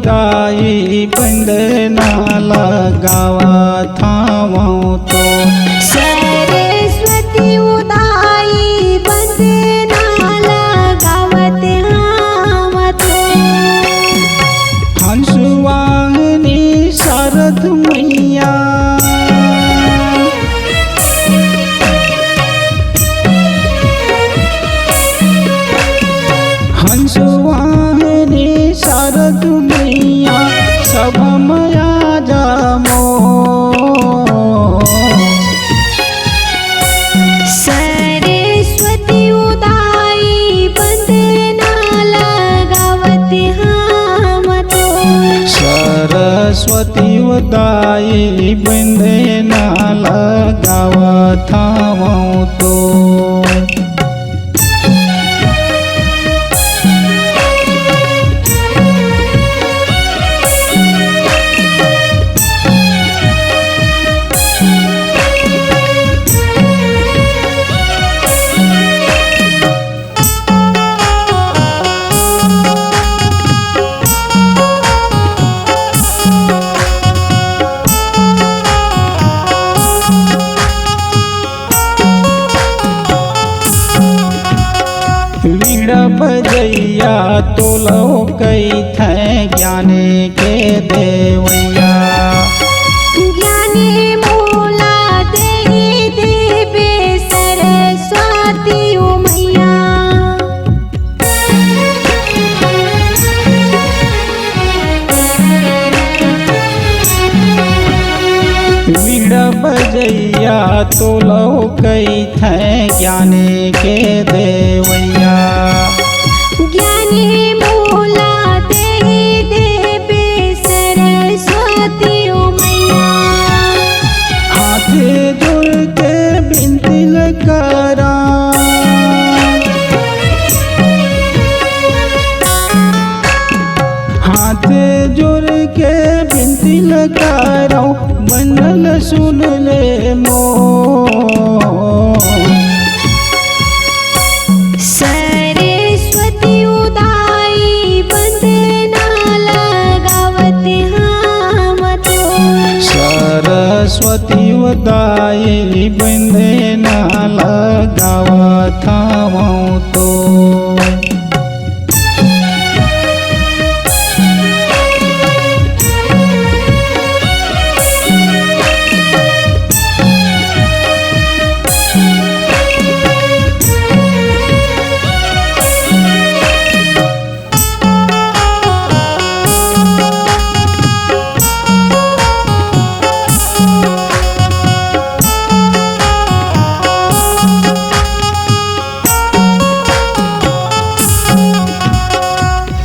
दाई बंदनाला गावा थावतो। सरस्वती उदाई बंदनाला गावते हावतो। हंसवाहिनी शारद मैया हंसवाहिनी शारद मैया सभमया जामो। सरस्वती उदाई बंदनाला गावते हावतो। सरस्वती उदाई बंदनाला गावा थावतो। वीणा बजैया तोलो कई थे ज्ञाने के देवैया। ज्ञानी मोला देई देवे सरस्वती मैया। वीणा बजैया तोलो कई थे ज्ञाने के देवैया। ज्ञानी मोला देई देवे सरस्वती मैया। हाथ जोड़ के बिनती करा हाथ जोड़ के बिनती करा बनल सुन ले मो। सरस्वती उदाई बंदनाला गावते हावतो। सरस्वती उदाई बंदनाला गावा थावतो।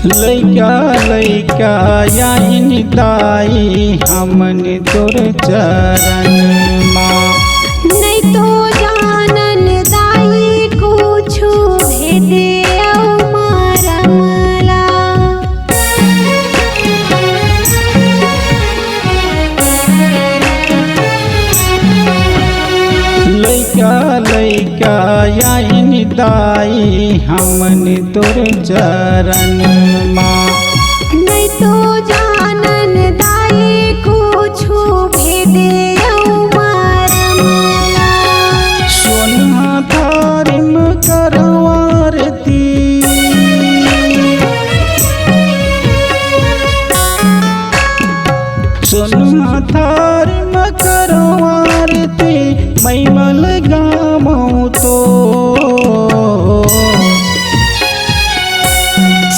लैका लैका याइन दाई हमन तोर चरण माँ। नहीं तो जानन दाई कुछु भेदे मारमला। लैका लैका याइन दाई हमन तोर चरण माँ। नहीं तो जानन दाई कुछु भेदे मारमला। सोना थारिम करवारती सोना थारिम करवारती मैमल गामो तो।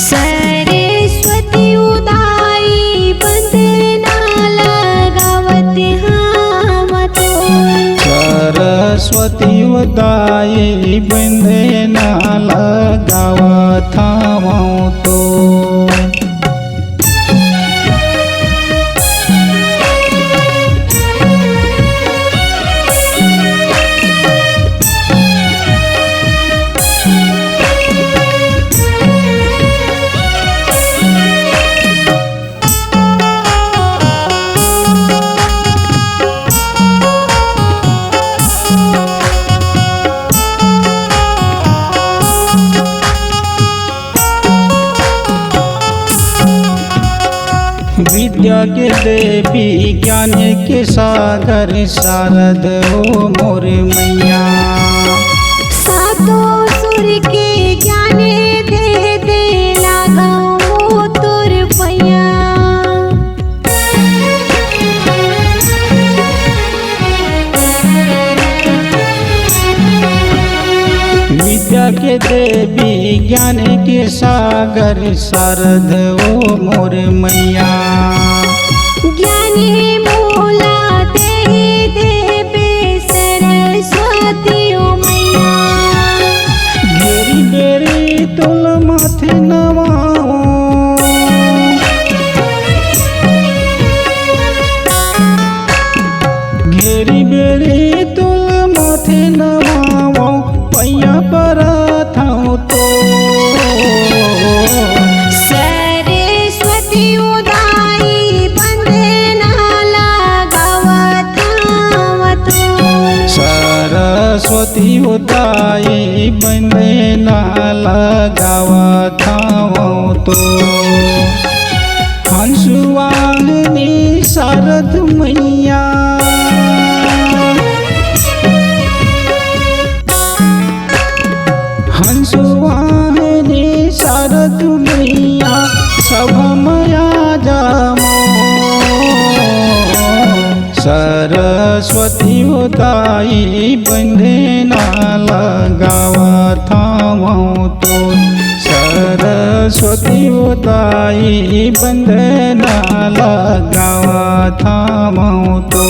सरस्वती उदाई बंदनाला गावते हावतो। सरस्वती उदाई बंदनाला गावा थावतो। के देवी ज्ञान के सागर शारद हो मोर मैया। सातों सुर के ज्ञान दे दे लगाओ तोर पैया। विद्या के देवी ज्ञान के सागर शारद हो मोर मैया। ज्ञानी मूला तेहि देवी सरस्वती ओ मैया। घेरी बेरी तुल माथे नवाओ, घेरी बेरी तुल माथे नवाओ पैया पर थाओ तो। सरस्वती उदाई बंदना लगावत आवत। सरस्वती उदाई बंदना लगावत थाओ तो। हंसुवाहनी शारद मैया, हंसुवाहनी शारद मैया सभमया जामो। सरस्वती उदाई बंदना लगावत थाओ तो। सरस्वती उदाई बंदना लगावत थाओ तो।